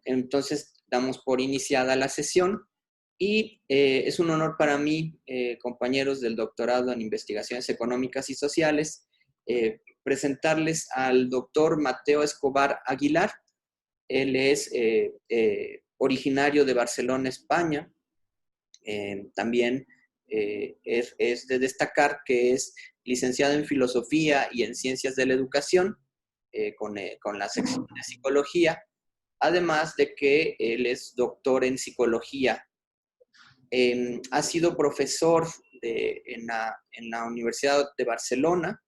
Entonces, damos por iniciada la sesión y es un honor para mí, compañeros del doctorado en Investigaciones Económicas y Sociales, presentarles al doctor Mateo Escobar Aguilar. Él es originario de Barcelona, España. También es de destacar que es licenciado en Filosofía y en Ciencias de la Educación, con la sección de Psicología, además de que él es doctor en Psicología. Ha sido profesor en la Universidad de Barcelona,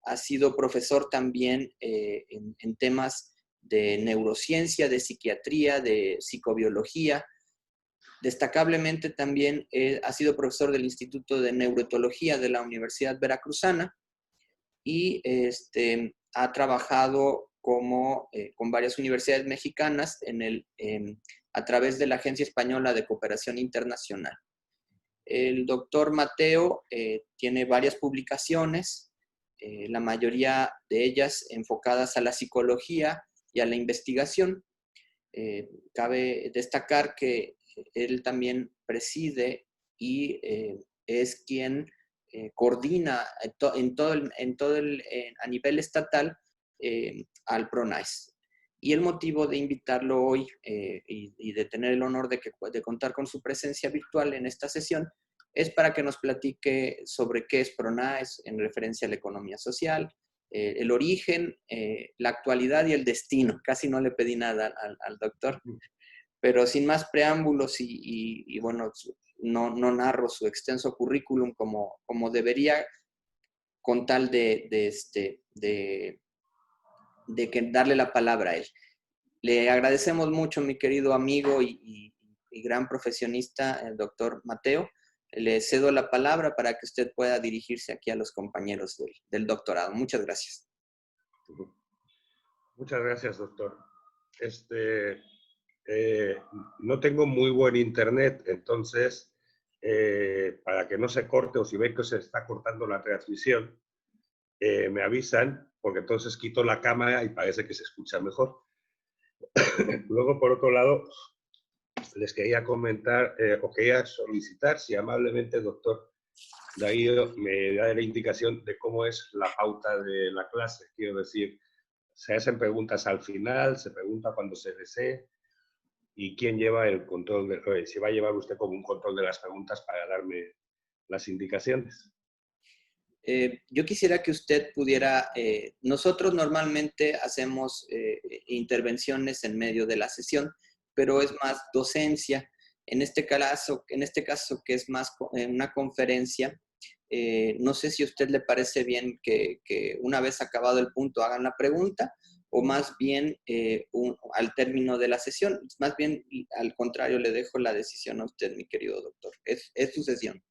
ha sido profesor también en temas de neurociencia, de psiquiatría, de psicobiología. Destacablemente también ha sido profesor del Instituto de Neuroetología de la Universidad Veracruzana y ha trabajado con varias universidades mexicanas a través de la Agencia Española de Cooperación Internacional. El doctor Mateo tiene varias publicaciones, la mayoría de ellas enfocadas a la psicología y a la investigación. Cabe destacar que él también preside y es quien coordina a nivel estatal al PRONAIS. Y el motivo de invitarlo hoy y de tener el honor de contar con su presencia virtual en esta sesión es para que nos platique sobre qué es PRONAIS en referencia a la economía social, el origen, la actualidad y el destino. Casi no le pedí nada al doctor, pero sin más preámbulos y bueno, no narro su extenso currículum como debería, con tal de que darle la palabra a él. Le agradecemos mucho, mi querido amigo y gran profesionista, el doctor Mateo. Le cedo la palabra para que usted pueda dirigirse aquí a los compañeros del doctorado. Muchas gracias. Muchas gracias, doctor. No tengo muy buen internet, entonces, para que no se corte o si ve que se está cortando la transmisión, me avisan, porque entonces quito la cámara y parece que se escucha mejor. Luego, por otro lado, les quería comentar o quería solicitar si amablemente, doctor Darío, me da la indicación de cómo es la pauta de la clase. Quiero decir, se hacen preguntas al final, se pregunta cuando se desee, y quién lleva el control, si va a llevar usted como un control de las preguntas para darme las indicaciones. Yo quisiera que usted pudiera, nosotros normalmente hacemos intervenciones en medio de la sesión, pero es más docencia. En este caso que es más una conferencia, no sé si a usted le parece bien que una vez acabado el punto hagan la pregunta, o más bien al término de la sesión. Más bien, al contrario, le dejo la decisión a usted, mi querido doctor. Es su sesión.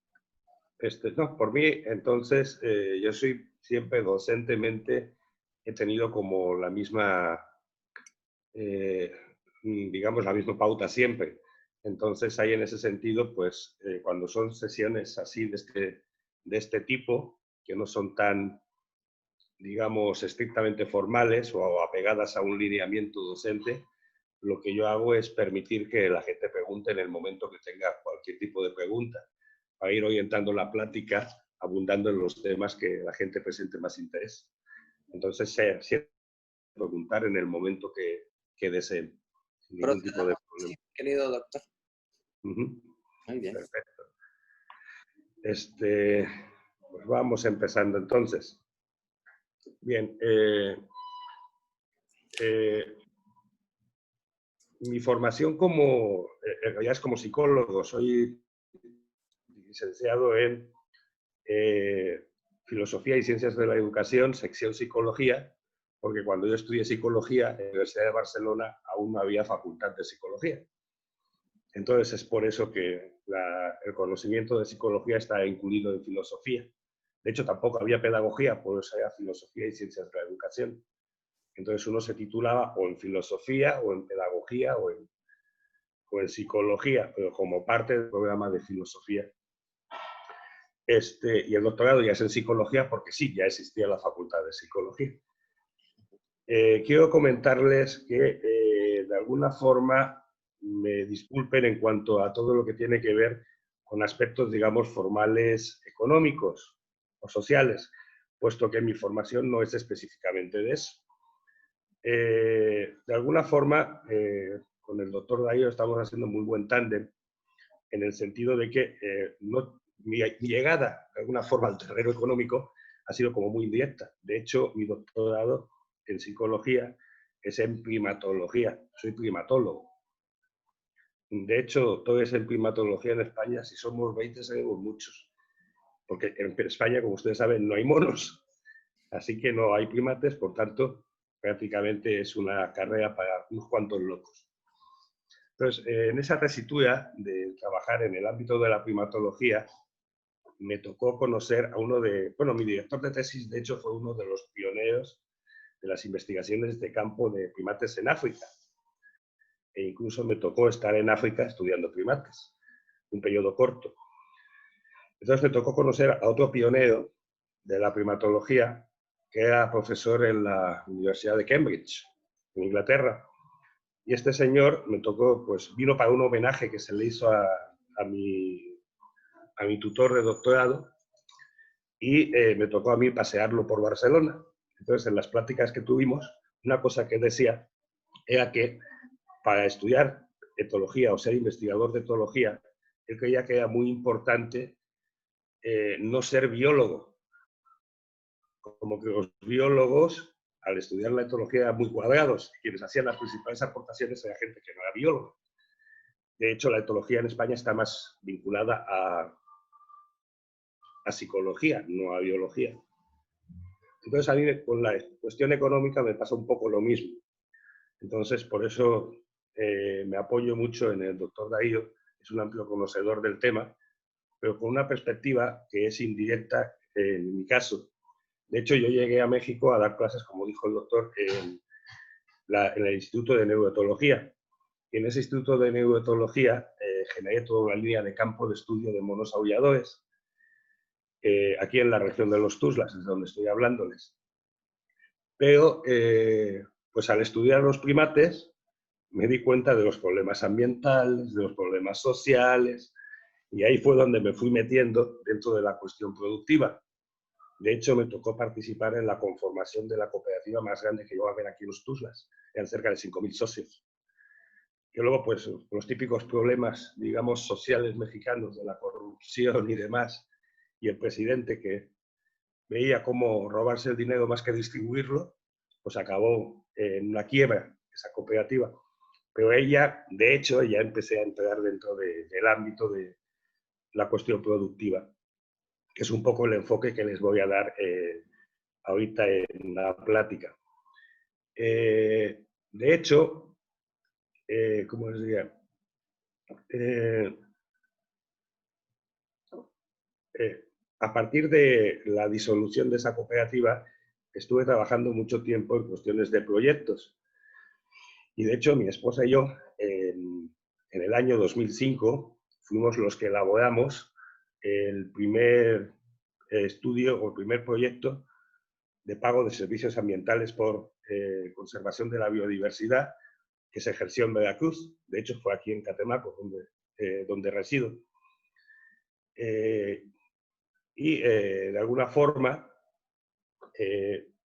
No, por mí, entonces, yo soy siempre docentemente, he tenido como la misma, digamos, la misma pauta siempre. Entonces, ahí en ese sentido, pues, cuando son sesiones así de este tipo, que no son tan, digamos, estrictamente formales o apegadas a un lineamiento docente, lo que yo hago es permitir que la gente pregunte en el momento que tenga cualquier tipo de pregunta, para ir orientando la plática, abundando en los temas que la gente presente más interés. Entonces, siempre preguntar en el momento que deseen, sin ningún tipo de problema. Sí, querido doctor. Muy bien. Perfecto. Pues vamos empezando entonces. Bien. Mi formación ya es como psicólogo. Soy licenciado en Filosofía y Ciencias de la Educación, sección Psicología, porque cuando yo estudié Psicología en la Universidad de Barcelona aún no había facultad de Psicología. Entonces es por eso que el conocimiento de Psicología está incluido en Filosofía. De hecho, tampoco había Pedagogía, por eso era Filosofía y Ciencias de la Educación. Entonces uno se titulaba o en Filosofía, o en Pedagogía, o en Psicología, pero como parte del programa de Filosofía. Y el doctorado ya es en Psicología porque sí, ya existía la Facultad de Psicología. Quiero comentarles que de alguna forma me disculpen en cuanto a todo lo que tiene que ver con aspectos, digamos, formales económicos o sociales, puesto que mi formación no es específicamente de eso. De alguna forma, con el doctor Dayo estamos haciendo muy buen tándem en el sentido de que mi llegada, de alguna forma, al terreno económico ha sido como muy indirecta. De hecho, mi doctorado en psicología es en primatología. Soy primatólogo. De hecho, doctores en primatología en España, si somos 20, seremos muchos. Porque en España, como ustedes saben, no hay monos. Así que no hay primates, por tanto, prácticamente es una carrera para unos cuantos locos. Entonces, en esa tesitura de trabajar en el ámbito de la primatología, me tocó conocer a uno de, bueno, mi director de tesis, de hecho, fue uno de los pioneros de las investigaciones de campo de primates en África. E incluso me tocó estar en África estudiando primates, un periodo corto. Entonces me tocó conocer a otro pionero de la primatología, que era profesor en la Universidad de Cambridge, en Inglaterra. Y este señor me tocó, pues vino para un homenaje que se le hizo a mi tutor de doctorado y me tocó a mí pasearlo por Barcelona. Entonces, en las pláticas que tuvimos, una cosa que decía era que para estudiar etología o ser investigador de etología, él creía que era muy importante no ser biólogo. Como que los biólogos, al estudiar la etología, eran muy cuadrados. Quienes hacían las principales aportaciones era gente que no era biólogo. De hecho, la etología en España está más vinculada a psicología, no a biología. Entonces, a mí con la cuestión económica me pasa un poco lo mismo. Entonces, por eso me apoyo mucho en el doctor Daío, es un amplio conocedor del tema, pero con una perspectiva que es indirecta en mi caso. De hecho, yo llegué a México a dar clases, como dijo el doctor, en el Instituto de Neuroetología. Y en ese Instituto de Neuroetología generé toda una línea de campo de estudio de monos aulladores, aquí en la región de los Tuzlas, es donde estoy hablándoles. Pero, pues al estudiar los primates, me di cuenta de los problemas ambientales, de los problemas sociales, y ahí fue donde me fui metiendo dentro de la cuestión productiva. De hecho, me tocó participar en la conformación de la cooperativa más grande que iba a haber aquí en los Tuzlas. Eran cerca de 5.000 socios. Y luego, pues, los típicos problemas, digamos, sociales mexicanos de la corrupción y demás, y el presidente que veía cómo robarse el dinero más que distribuirlo, pues acabó en una quiebra esa cooperativa. Pero ella, de hecho, ya empecé a entrar dentro del ámbito de la cuestión productiva, que es un poco el enfoque que les voy a dar ahorita en la plática. De hecho, ¿cómo les diría? A partir de la disolución de esa cooperativa, estuve trabajando mucho tiempo en cuestiones de proyectos. Y de hecho, mi esposa y yo, en el año 2005, fuimos los que elaboramos el primer estudio o el primer proyecto de pago de servicios ambientales por conservación de la biodiversidad que se ejerció en Veracruz. De hecho, fue aquí en Catemaco, donde resido. Y de alguna forma,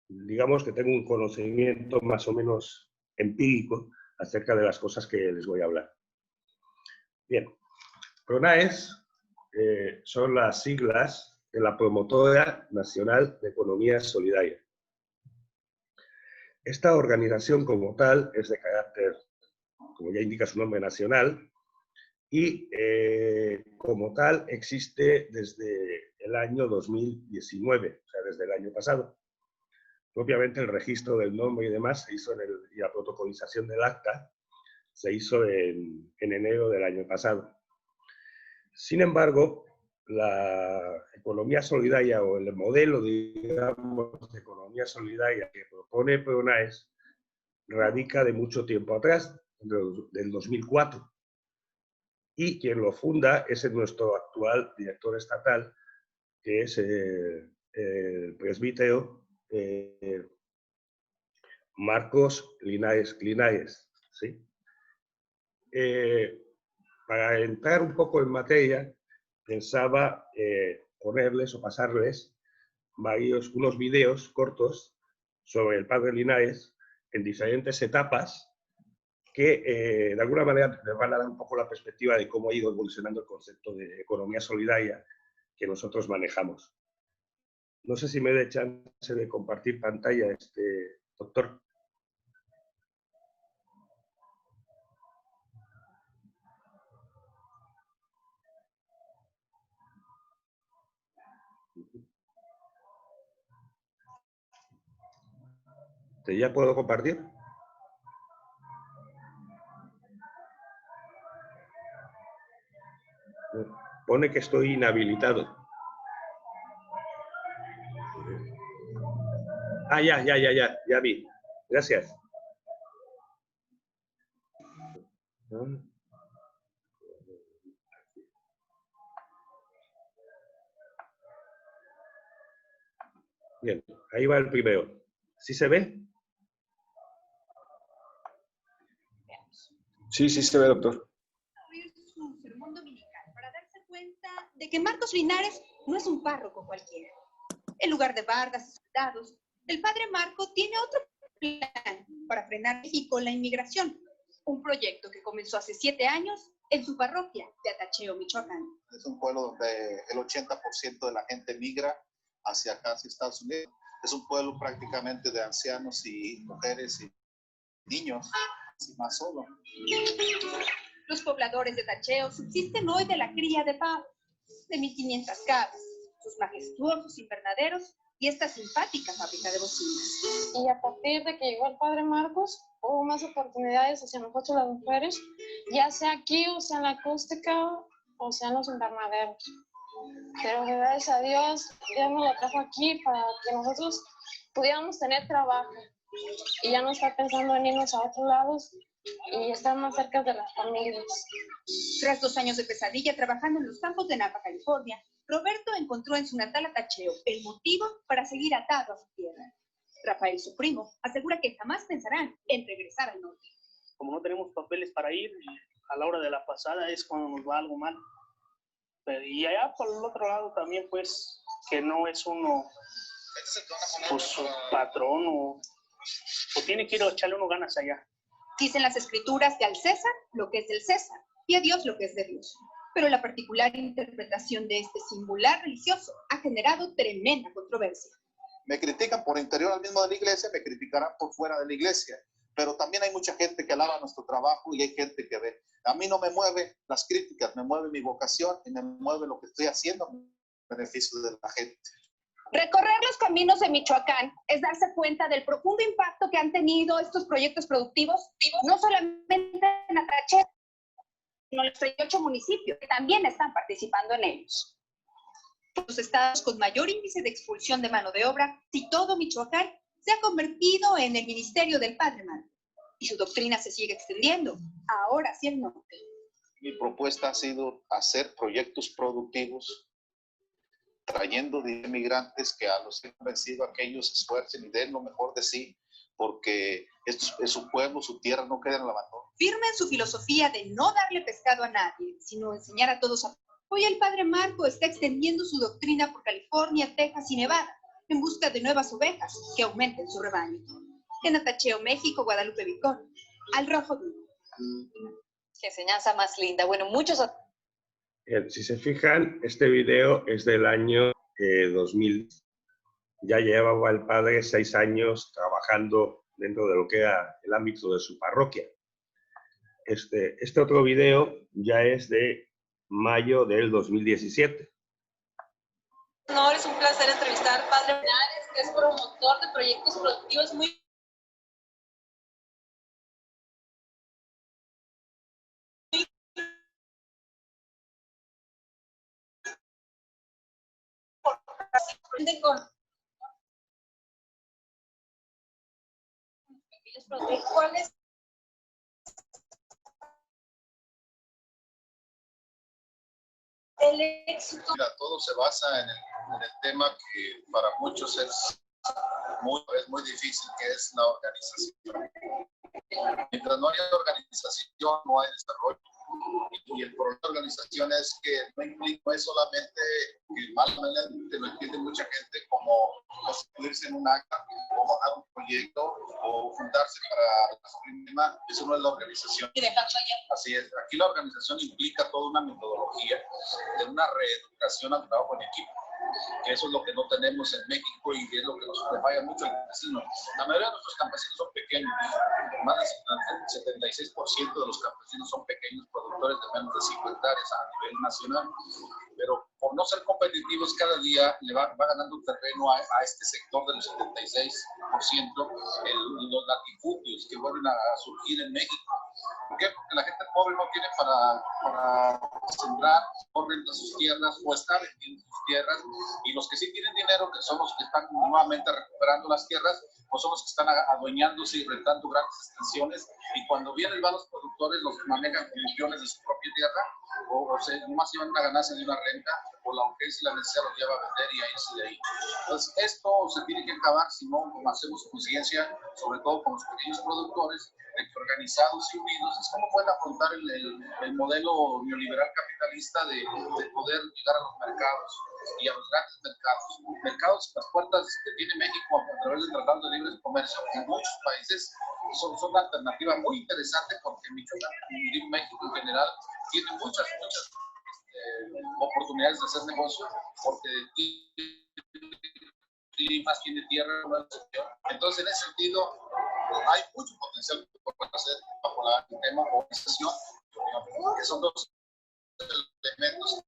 digamos que tengo un conocimiento más o menos empírico acerca de las cosas que les voy a hablar. Bien, PRONAES son las siglas de la Promotora Nacional de Economía Solidaria. Esta organización como tal es de carácter, como ya indica su nombre, nacional, y como tal existe desde el año 2019, o sea, desde el año pasado. Propiamente el registro del nombre y demás se hizo y la protocolización del acta se hizo en enero del año pasado. Sin embargo, la economía solidaria o el modelo, digamos, de economía solidaria que propone PRONAES radica de mucho tiempo atrás, del 2004. Y quien lo funda es nuestro actual director estatal, que es el presbítero Marcos Linares, ¿sí? para entrar un poco en materia, pensaba ponerles o pasarles unos videos cortos sobre el padre Linares en diferentes etapas que de alguna manera les van a dar un poco la perspectiva de cómo ha ido evolucionando el concepto de economía solidaria que nosotros manejamos. No sé si me dé chance de compartir pantalla, doctor. ¿Ya puedo compartir? Pone que estoy inhabilitado. Ah, ya vi. Gracias. Bien, ahí va el primero. ¿Sí se ve? Sí, sí se ve, doctor. Su sermón dominical para darse cuenta de que Marcos Linares no es un párroco cualquiera. En lugar de bardas y soldados, el padre Marco tiene otro plan para frenar en México la inmigración. Un proyecto que comenzó hace 7 años en su parroquia de Atacheo, Michoacán. Es un pueblo donde el 80% de la gente migra hacia acá, hacia Estados Unidos. Es un pueblo prácticamente de ancianos y mujeres y niños, y más solo. Los pobladores de Tacheo subsisten hoy de la cría de pavos, de 1,500 cabras, sus majestuosos invernaderos y esta simpática fábrica de bocinas. Y a partir de que llegó el padre Marcos, hubo más oportunidades hacia nosotros las mujeres, ya sea aquí, o sea en la acústica, o sea en los invernaderos. Pero gracias a Dios, Dios nos lo trajo aquí para que nosotros pudiéramos tener trabajo y ya no estar pensando en irnos a otros lados y estar más cerca de las familias. Tras 2 años de pesadilla trabajando en los campos de Napa, California, Roberto encontró en su natal Atacheo el motivo para seguir atado a su tierra. Rafael, su primo, asegura que jamás pensarán en regresar al norte. Como no tenemos papeles para ir, a la hora de la pasada es cuando nos va algo mal. Y allá por el otro lado también, pues, que no es uno, pues, su patrón o tiene que ir a echarle uno ganas allá. Dicen las escrituras que al César lo que es del César y a Dios lo que es de Dios. Pero la particular interpretación de este singular religioso ha generado tremenda controversia. Me critican por interior al mismo de la iglesia, me criticarán por fuera de la iglesia, pero también hay mucha gente que alaba nuestro trabajo y hay gente que ve. A mí no me mueve las críticas, me mueve mi vocación y me mueve lo que estoy haciendo en beneficio de la gente. Recorrer los caminos de Michoacán es darse cuenta del profundo impacto que han tenido estos proyectos productivos, no solamente en Atacheo, sino en los 38 municipios que también están participando en ellos. Los estados con mayor índice de expulsión de mano de obra, y todo Michoacán se ha convertido en el ministerio del Padre Marco. Y su doctrina se sigue extendiendo, ahora hacia el norte. Mi propuesta ha sido hacer proyectos productivos, trayendo de inmigrantes que a los que han vencido a que ellos se esfuercen y den lo mejor de sí, porque es su pueblo, su tierra, no queda en el abandono. Firme en su filosofía de no darle pescado a nadie, sino enseñar a todos a... Hoy el Padre Marco está extendiendo su doctrina por California, Texas y Nevada, en busca de nuevas ovejas que aumenten su rebaño. En Atacheo, México, Guadalupe Vicón, Al Rojo Vivo. Qué enseñanza más linda. Bueno, muchos... Si se fijan, este video es del año 2000. Ya llevaba el padre 6 años trabajando dentro de lo que era el ámbito de su parroquia. Este otro video ya es de mayo del 2017. No, es un placer entrevistar al padre Linares, que es promotor de proyectos productivos muy con ¿cuáles? El éxito. Mira, todo se basa en el tema que para muchos es muy difícil, que es la organización. Mientras no haya organización, no hay desarrollo. Y el problema de organización es que no es solamente que malamente lo entiende mucha gente como constituirse en un acta o bajar un proyecto o juntarse para un tema. Eso no es la organización. Así es. Aquí la organización implica toda una metodología de una reeducación al trabajo en equipo. Eso es lo que no tenemos en México y es lo que nos falla mucho al campesino. La mayoría de nuestros campesinos son pequeños. Más del 76% de los campesinos son pequeños productores de menos de 50 hectáreas a nivel nacional. Pero por no ser competitivos, cada día le va ganando terreno a este sector del 76%, los latifundios que vuelven a surgir en México. ¿Por qué? Porque la gente pobre no tiene para sembrar, no renta sus tierras o está vendiendo sus tierras. Y los que sí tienen dinero, que son los que están nuevamente recuperando las tierras, pues son los que están adueñándose y rentando grandes extensiones. Y cuando vienen los productores, los manejan como millones de su propia tierra, o nomás llevan una ganancia de una renta, o la urgencia y la necesidad los lleva a vender y a irse de ahí. Entonces, esto se tiene que acabar si no hacemos conciencia, sobre todo con los pequeños productores, organizados y unidos. Es como pueden afrontar el modelo neoliberal capitalista de poder llegar a los mercados y a los grandes mercados, las puertas que tiene México a través del Tratado de Libre Comercio en muchos países son una alternativa muy interesante, porque Michoacán y México en general tiene muchas oportunidades de hacer negocio, porque más tiene tierra. Entonces, en ese sentido, hay mucho potencial por hacer bajo el tema organización, que son dos elementos.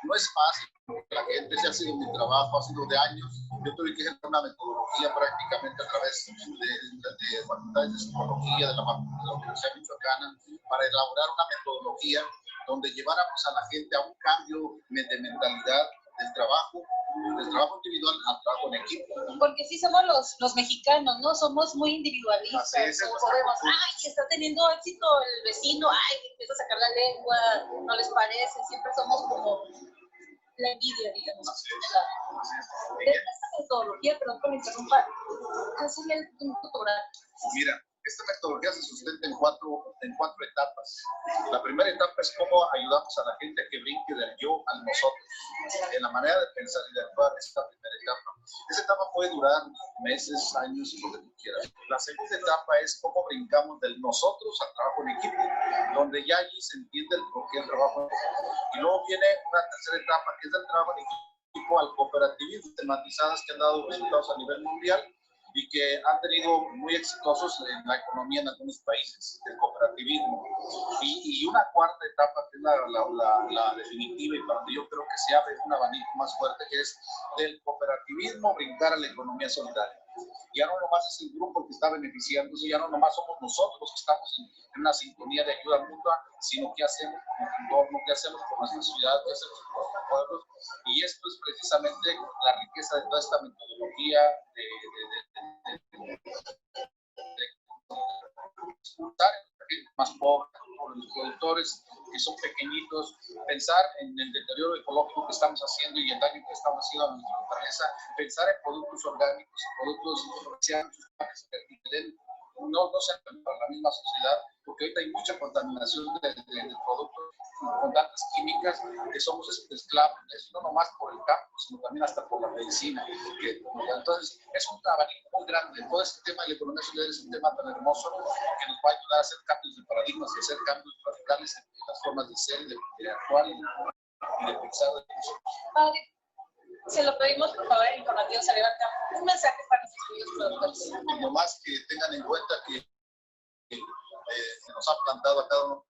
No es fácil, la gente, se ha sido mi trabajo, ha sido de años. Yo tuve que generar una metodología prácticamente a través de facultades de psicología de la Universidad Michoacana, para elaborar una metodología donde lleváramos a la gente a un cambio de mentalidad del trabajo individual al trabajo en equipo. Porque sí somos los mexicanos, ¿no? Somos muy individualistas. Es podemos, ay, está teniendo éxito el vecino, ay, empieza a sacar la lengua, no les parece, siempre somos como la envidia, digamos. De esta metodología, perdón por interrumpir, ¿cuál sería el punto oral? Mira, esta metodología se sustenta en cuatro etapas. La primera etapa es cómo ayudamos a la gente a que brinque del yo al nosotros, en la manera de pensar y de actuar. Esta primera etapa. Esa etapa puede durar meses, años, lo que tú quieras. La segunda etapa es cómo brincamos del nosotros al trabajo en equipo, donde ya allí se entiende el porqué del trabajo en equipo. Y luego viene una tercera etapa, que es del trabajo en equipo al cooperativismo, tematizadas que han dado resultados a nivel mundial y que han tenido muy exitosos en la economía en algunos países, el cooperativismo. Y una cuarta etapa, que es la definitiva, y para donde yo creo que se abre un abanico más fuerte, que es del cooperativismo brincar a la economía solidaria. Ya no nomás es el grupo que está beneficiándose, ya no nomás somos nosotros los que estamos en una sintonía de ayuda mutua, sino qué hacemos con el entorno, qué hacemos con nuestra ciudad, qué hacemos con nuestros pueblos. Y esto es precisamente la riqueza de toda esta metodología de más pobres, los productores que son pequeñitos, pensar en el deterioro ecológico que estamos haciendo y el daño que estamos haciendo a nuestra naturaleza, pensar en productos orgánicos, productos que den, no sean para la misma sociedad, porque ahorita hay mucha contaminación de productos con tantas químicas que somos esclavos, no nomás por el campo, sino también hasta por la medicina. Entonces, es un abanico muy grande. Todo este tema de la economía solidaria es un tema tan hermoso que nos va a ayudar a hacer cambios de paradigmas y hacer cambios radicales en las formas de ser, de actuar y de pensar. Padre, se lo pedimos, por favor, en Informativo Salivarca, un mensaje para nuestros amigos productores. No más que tengan en cuenta que nos ha plantado a cada uno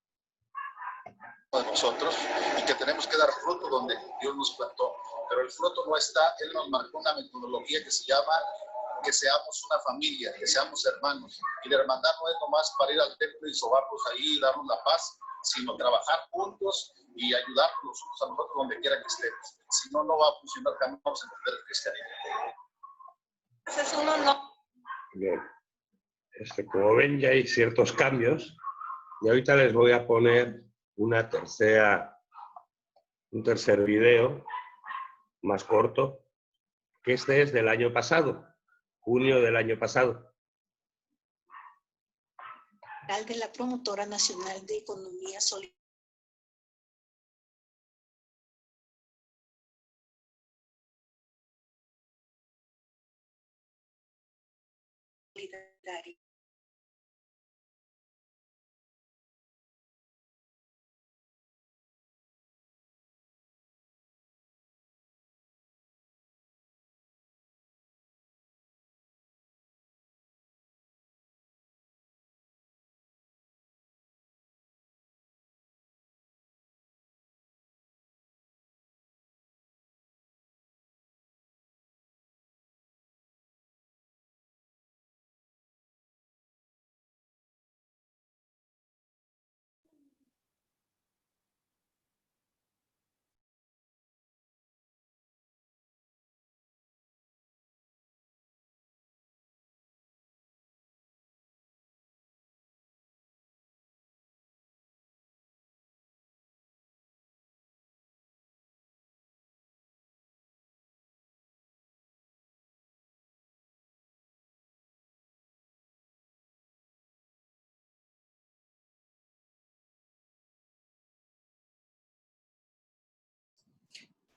de nosotros y que tenemos que dar fruto donde Dios nos plantó. Pero el fruto no está. Él nos marcó una metodología que se llama que seamos una familia, que seamos hermanos. Y la hermandad no es nomás para ir al templo y sobarnos ahí y darnos la paz, sino trabajar juntos y ayudarnos los unos a nosotros donde quiera que estemos. Si no, no va a funcionar, no vamos a entender el cristianismo. Ese es uno no. Bien. Como ven, ya hay ciertos cambios y ahorita les voy a poner un tercer video más corto, que este es del año pasado, junio del año pasado. de la Promotora Nacional de Economía Solidaria.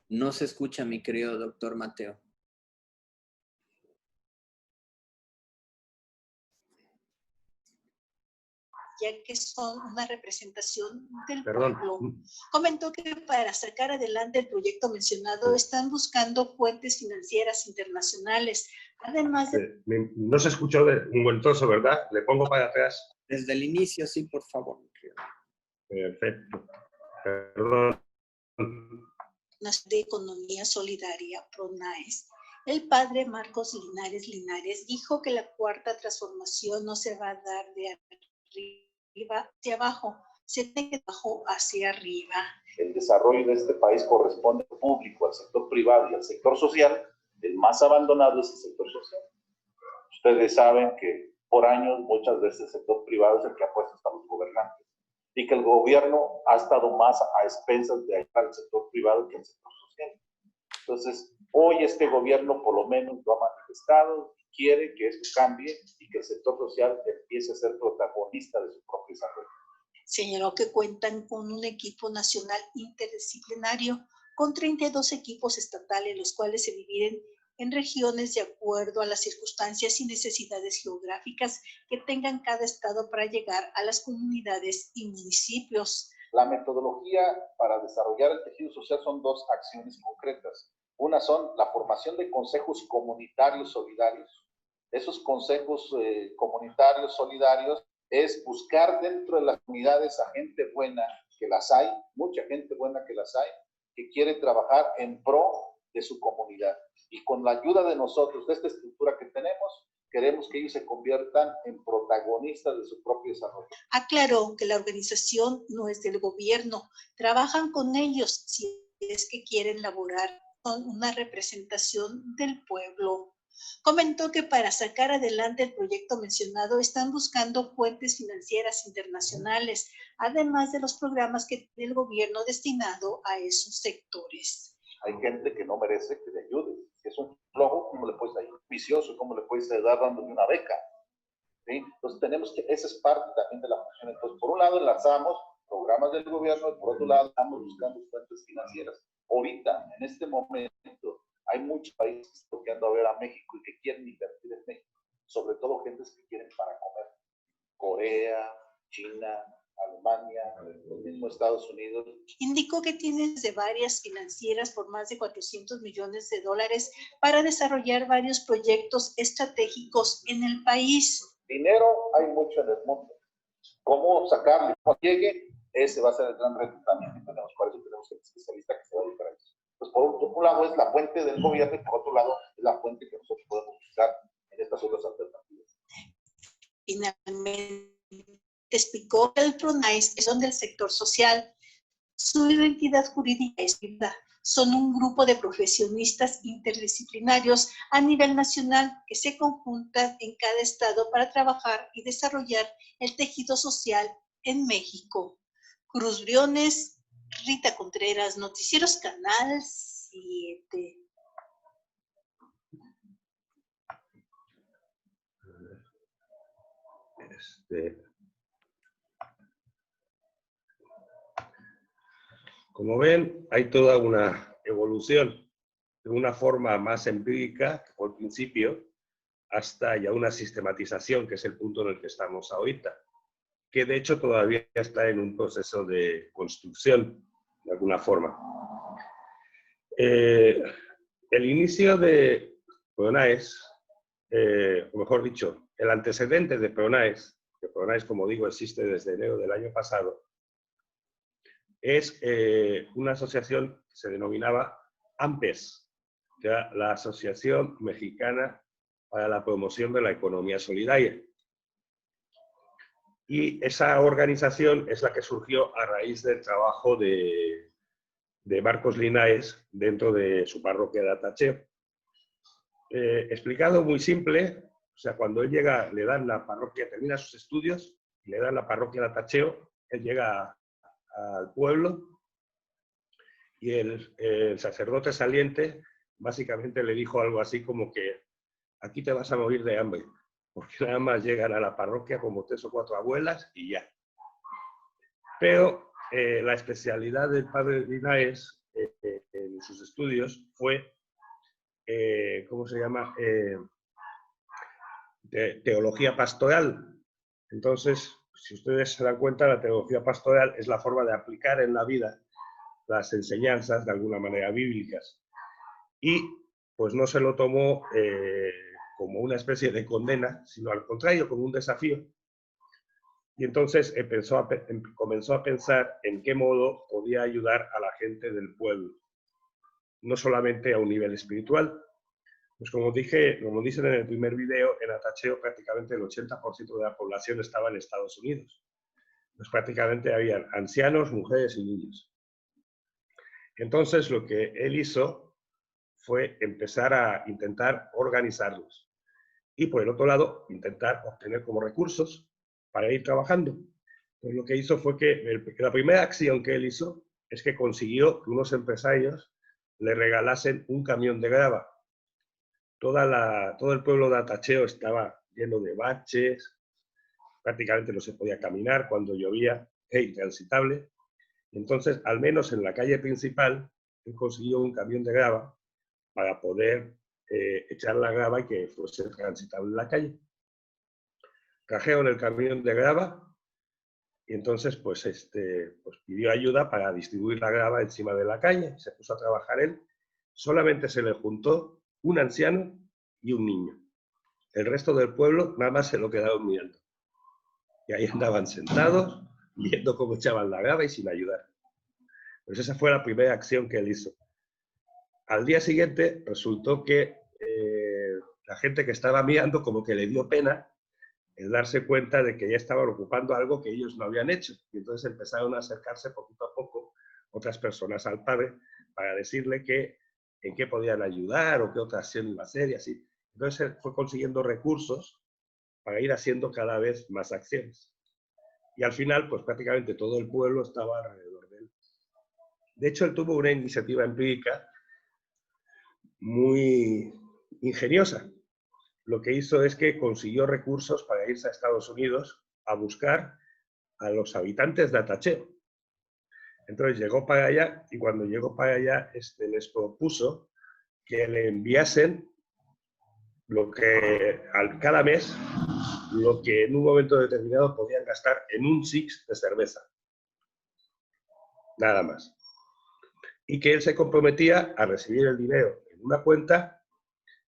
No se escucha, mi querido doctor Mateo. Ya que son una representación del Perdón. pueblo. Comentó que para sacar adelante el proyecto mencionado están buscando fuentes financieras internacionales, además de... No se escuchó de un buen trozo, ¿verdad? Le pongo para atrás. Desde el inicio, sí, por favor. Perfecto. Perdón. de Economía Solidaria, PRONAES. El padre Marcos Linares dijo que la cuarta transformación no se va a dar de arriba hacia abajo, se tiene que de abajo hacia arriba. El desarrollo de este país corresponde al público, al sector privado y al sector social. El más abandonado es el sector social. Ustedes saben que por años muchas veces el sector privado es el que ha puesto hasta los gobernantes y que el gobierno ha estado más a expensas de ayudar al sector privado que al sector social. Entonces, hoy este gobierno por lo menos lo ha manifestado, quiere que esto cambie y que el sector social empiece a ser protagonista de su propio desarrollo. Señaló que cuentan con un equipo nacional interdisciplinario con 32 equipos estatales, los cuales se dividen en regiones de acuerdo a las circunstancias y necesidades geográficas que tengan cada estado para llegar a las comunidades y municipios. La metodología para desarrollar el tejido social son dos acciones concretas. Una son la formación de consejos comunitarios solidarios. Esos consejos comunitarios solidarios es buscar dentro de las comunidades a gente buena, que las hay, mucha gente buena que las hay, que quiere trabajar en pro de su comunidad. Y con la ayuda de nosotros, de esta estructura que tenemos, queremos que ellos se conviertan en protagonistas de su propio desarrollo. Aclaró que la organización no es del gobierno, trabajan con ellos si es que quieren laborar con una representación del pueblo. Comentó que para sacar adelante el proyecto mencionado están buscando fuentes financieras internacionales, además de los programas que tiene el gobierno destinado a esos sectores. Hay gente que no merece que le ayude. Si es un flojo, ¿cómo le puedes ayudar? Vicioso, ¿cómo le puedes ayudar dándole una beca? ¿Sí? Entonces tenemos que, esa es parte también de la función. Entonces, por un lado enlazamos programas del gobierno y por otro lado estamos buscando fuentes financieras. Ahorita, en este momento, hay muchos países que están volteando a ver a México y que quieren invertir en México, sobre todo gentes que quieren para comer. Corea, China, Alemania, los mismos Estados Unidos. Indicó que tiene de varias financieras por más de $400 millones para desarrollar varios proyectos estratégicos en el país. Dinero hay mucho en el mundo. ¿Cómo sacarle? Cuando llegue, ese va a ser el gran reto también que tenemos. Por eso tenemos un especialista que se va a dedicar a eso. Pues por un lado es la fuente del gobierno y por otro lado es la fuente que nosotros podemos buscar en estas otras alternativas. Finalmente, explicó que el PRONAES son del sector social. Su identidad jurídica es privada. Son un grupo de profesionistas interdisciplinarios a nivel nacional que se conjuntan en cada estado para trabajar y desarrollar el tejido social en México. Cruz Briones, Rita Contreras, Noticieros Canal 7. Como ven, hay toda una evolución de una forma más empírica, que por principio, hasta ya una sistematización, que es el punto en el que estamos ahorita, que de hecho todavía está en un proceso de construcción, de alguna forma. El inicio de PRONAES, o mejor dicho, el antecedente de PRONAES, que PRONAES, como digo, existe desde enero del año pasado, es una asociación que se denominaba AMPES, que era la Asociación Mexicana para la Promoción de la Economía Solidaria. Y esa organización es la que surgió a raíz del trabajo de Marcos Linares dentro de su parroquia de Atacheo. Explicado muy simple, o sea, cuando él llega, le dan la parroquia, termina sus estudios, le dan la parroquia de Atacheo, él llega al pueblo y el sacerdote saliente básicamente le dijo algo así como que aquí te vas a morir de hambre, porque nada más llegan a la parroquia como 3 o 4 abuelas y ya. Pero la especialidad del padre Linares en sus estudios fue, ¿cómo se llama? Teología pastoral. Entonces, si ustedes se dan cuenta, la teología pastoral es la forma de aplicar en la vida las enseñanzas de alguna manera bíblicas. Y pues no se lo tomó como una especie de condena, sino al contrario, como un desafío. Y entonces comenzó a pensar en qué modo podía ayudar a la gente del pueblo, no solamente a un nivel espiritual. Pues como dicen en el primer video, en Atacheo prácticamente el 80% de la población estaba en Estados Unidos. Pues prácticamente habían ancianos, mujeres y niños. Entonces lo que él hizo fue empezar a intentar organizarlos. Y por el otro lado, intentar obtener como recursos para ir trabajando. Pues lo que hizo fue que la primera acción que él hizo es que consiguió que unos empresarios le regalasen un camión de grava. Todo el pueblo de Atacheo estaba lleno de baches, prácticamente no se podía caminar, cuando llovía era intransitable. Entonces, al menos en la calle principal, él consiguió un camión de grava para poder echar la grava y que fuese transitable en la calle. Trajeron el camión de grava y entonces pues pidió ayuda para distribuir la grava encima de la calle. Se puso a trabajar él. Solamente se le juntó un anciano y un niño. El resto del pueblo nada más se lo quedaron mirando. Y ahí andaban sentados, viendo cómo echaban la grava y sin ayudar. Pues esa fue la primera acción que él hizo. Al día siguiente resultó que la gente que estaba mirando como que le dio pena el darse cuenta de que ya estaban ocupando algo que ellos no habían hecho. Y entonces empezaron a acercarse poquito a poco otras personas al padre para decirle que en qué podían ayudar o qué otra acción iba a hacer y así. Entonces él fue consiguiendo recursos para ir haciendo cada vez más acciones. Y al final, pues prácticamente todo el pueblo estaba alrededor de él. De hecho, él tuvo una iniciativa empírica muy ingeniosa. Lo que hizo es que consiguió recursos para irse a Estados Unidos a buscar a los habitantes de Atacheo. Entonces llegó para allá y cuando llegó para allá les propuso que le enviasen cada mes lo que en un momento determinado podían gastar en un six de cerveza. Nada más. Y que él se comprometía a recibir el dinero en una cuenta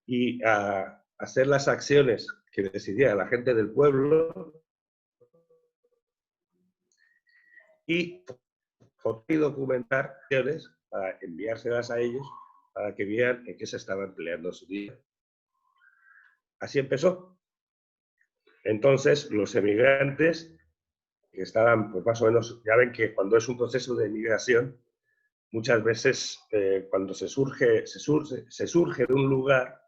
y a hacer las acciones que decidiera la gente del pueblo y documentar acciones para enviárselas a ellos para que vieran en qué se estaba empleando su dinero. Así empezó. Entonces, los emigrantes que estaban, pues más o menos, ya ven que cuando es un proceso de migración, muchas veces cuando se surge de un lugar,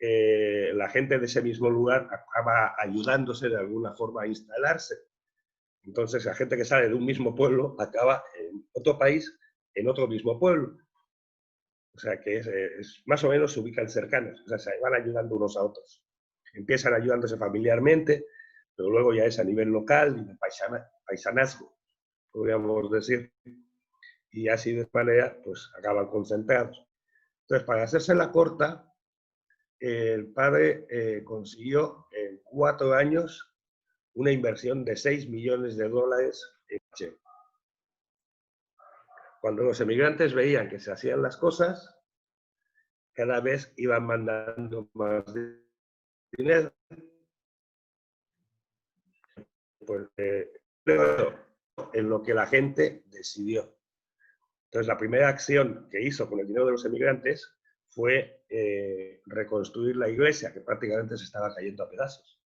la gente de ese mismo lugar acaba ayudándose de alguna forma a instalarse. Entonces, la gente que sale de un mismo pueblo acaba en otro país, en otro mismo pueblo. O sea, que más o menos se ubican cercanos, o sea, se van ayudando unos a otros. Empiezan ayudándose familiarmente, pero luego ya es a nivel local y de paisanazgo, podríamos decir. y así de esta manera pues acaban concentrados. Entonces, para hacerse la corta, el padre consiguió en 4 años una inversión de $6 millones en Che. Cuando los emigrantes veían que se hacían las cosas, cada vez iban mandando más dinero. Pues, en lo que la gente decidió. Entonces, la primera acción que hizo con el dinero de los emigrantes fue reconstruir la iglesia, que prácticamente se estaba cayendo a pedazos.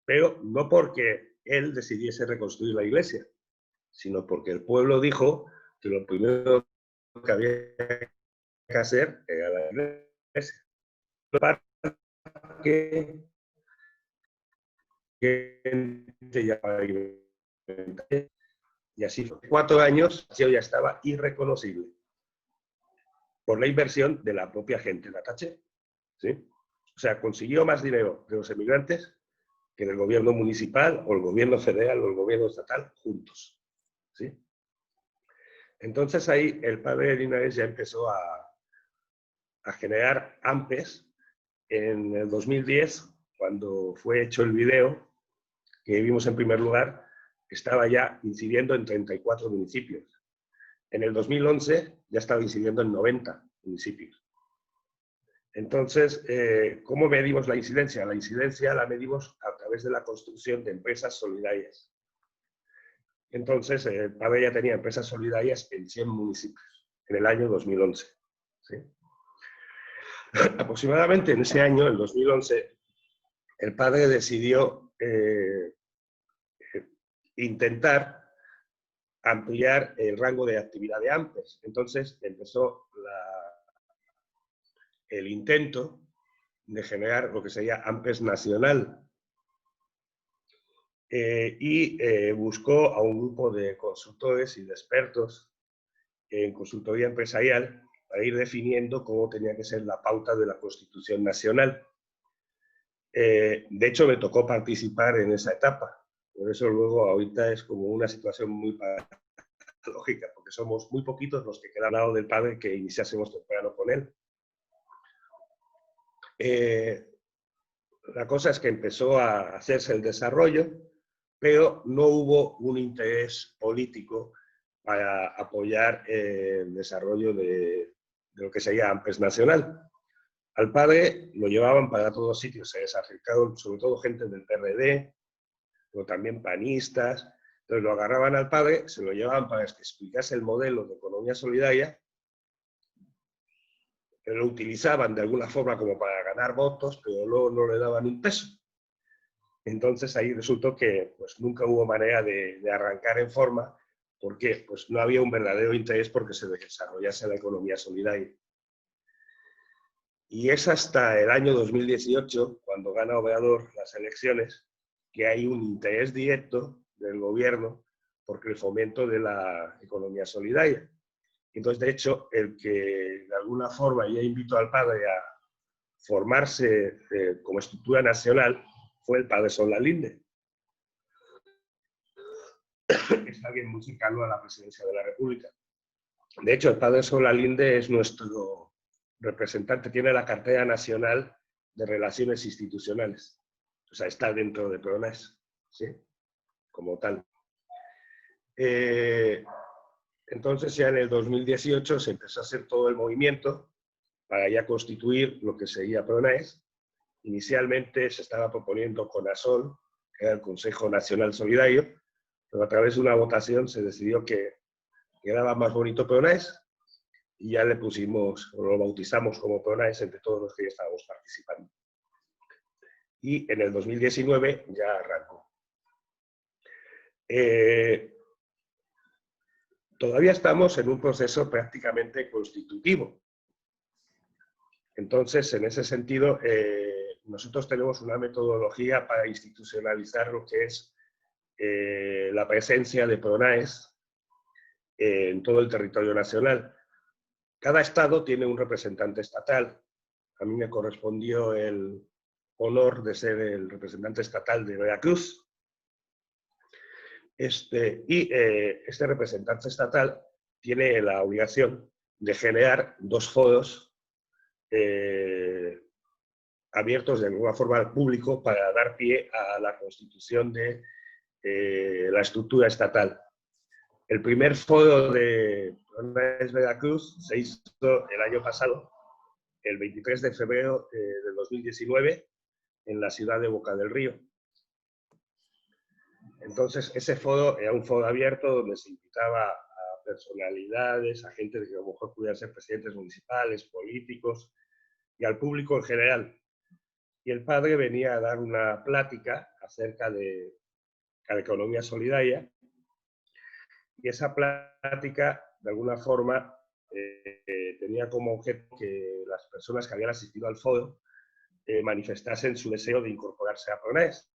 Pero no porque él decidiese reconstruir la iglesia, sino porque el pueblo dijo que lo primero que había que hacer era la iglesia. Para que y así fue. 4 años, ya estaba irreconocible por la inversión de la propia gente de Atache. ¿Sí? O sea, consiguió más dinero de los emigrantes que del gobierno municipal o el gobierno federal o el gobierno estatal juntos. ¿Sí? Entonces ahí el padre de Linares ya empezó a generar AMPES. En el 2010, cuando fue hecho el video que vimos en primer lugar, estaba ya incidiendo en 34 municipios. En el 2011 ya estaba incidiendo en 90 municipios. Entonces, ¿cómo medimos la incidencia? La incidencia la medimos a través de la construcción de empresas solidarias. Entonces, el padre ya tenía empresas solidarias en 100 municipios, en el año 2011. ¿Sí? Aproximadamente en ese año, el 2011, el padre decidió intentar ampliar el rango de actividad de AMPES. Entonces empezó el intento de generar lo que sería AMPES nacional y buscó a un grupo de consultores y de expertos en consultoría empresarial para ir definiendo cómo tenía que ser la pauta de la Constitución Nacional. De hecho, me tocó participar en esa etapa. Por eso luego ahorita es como una situación muy lógica, porque somos muy poquitos los que quedan al lado del padre que iniciásemos temprano con él. La cosa es que empezó a hacerse el desarrollo, pero no hubo un interés político para apoyar el desarrollo de lo que sería AMPES nacional. Al padre lo llevaban para todos sitios, se les acercaron sobre todo gente del PRD, pero también panistas. Entonces lo agarraban al padre, se lo llevaban para que explicase el modelo de economía solidaria, que lo utilizaban de alguna forma como para ganar votos, pero luego no le daban un peso. Entonces ahí resultó que pues, nunca hubo manera de arrancar en forma, porque pues, no había un verdadero interés porque se desarrollase la economía solidaria. Y es hasta el año 2018, cuando gana Obrador las elecciones, que hay un interés directo del gobierno por el fomento de la economía solidaria. Entonces, de hecho, el que de alguna forma ya invitó al padre a formarse como estructura nacional fue el padre Solalinde. Es alguien muy cercano a la presidencia de la República. De hecho, el padre Solalinde es nuestro representante, tiene la cartera nacional de Relaciones Institucionales. O sea, está dentro de PRONAES, ¿sí? Como tal. Entonces, ya en el 2018 se empezó a hacer todo el movimiento para ya constituir lo que sería PRONAES. Inicialmente se estaba proponiendo CONASOL, que era el Consejo Nacional Solidario, pero a través de una votación se decidió que quedaba más bonito PRONAES y ya le pusimos, o lo bautizamos como PRONAES entre todos los que ya estábamos participando. Y en el 2019 ya arrancó. Todavía estamos en un proceso prácticamente constitutivo. Entonces, en ese sentido, nosotros tenemos una metodología para institucionalizar lo que es la presencia de PRONAES en todo el territorio nacional. Cada estado tiene un representante estatal. A mí me correspondió el honor de ser el representante estatal de Veracruz. Este representante estatal tiene la obligación de generar 2 foros abiertos de alguna forma al público para dar pie a la constitución de la estructura estatal. El primer foro de Progres Veracruz se hizo el año pasado, el 23 de febrero de 2019, en la ciudad de Boca del Río. Entonces, ese foro era un foro abierto donde se invitaba a personalidades, a gente que a lo mejor pudieran ser presidentes municipales, políticos, y al público en general. Y el padre venía a dar una plática acerca de la economía solidaria, y esa plática, de alguna forma, tenía como objeto que las personas que habían asistido al foro manifestasen su deseo de incorporarse a Progres.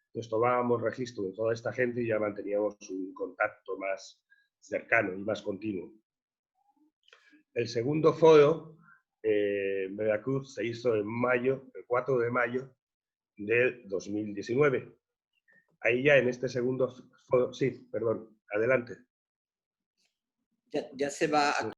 Entonces tomábamos registro de toda esta gente y ya manteníamos un contacto más cercano y más continuo. El segundo foro en Veracruz se hizo en mayo, el 4 de mayo del 2019. Ahí ya en este segundo foro, sí, perdón, adelante. Ya se va a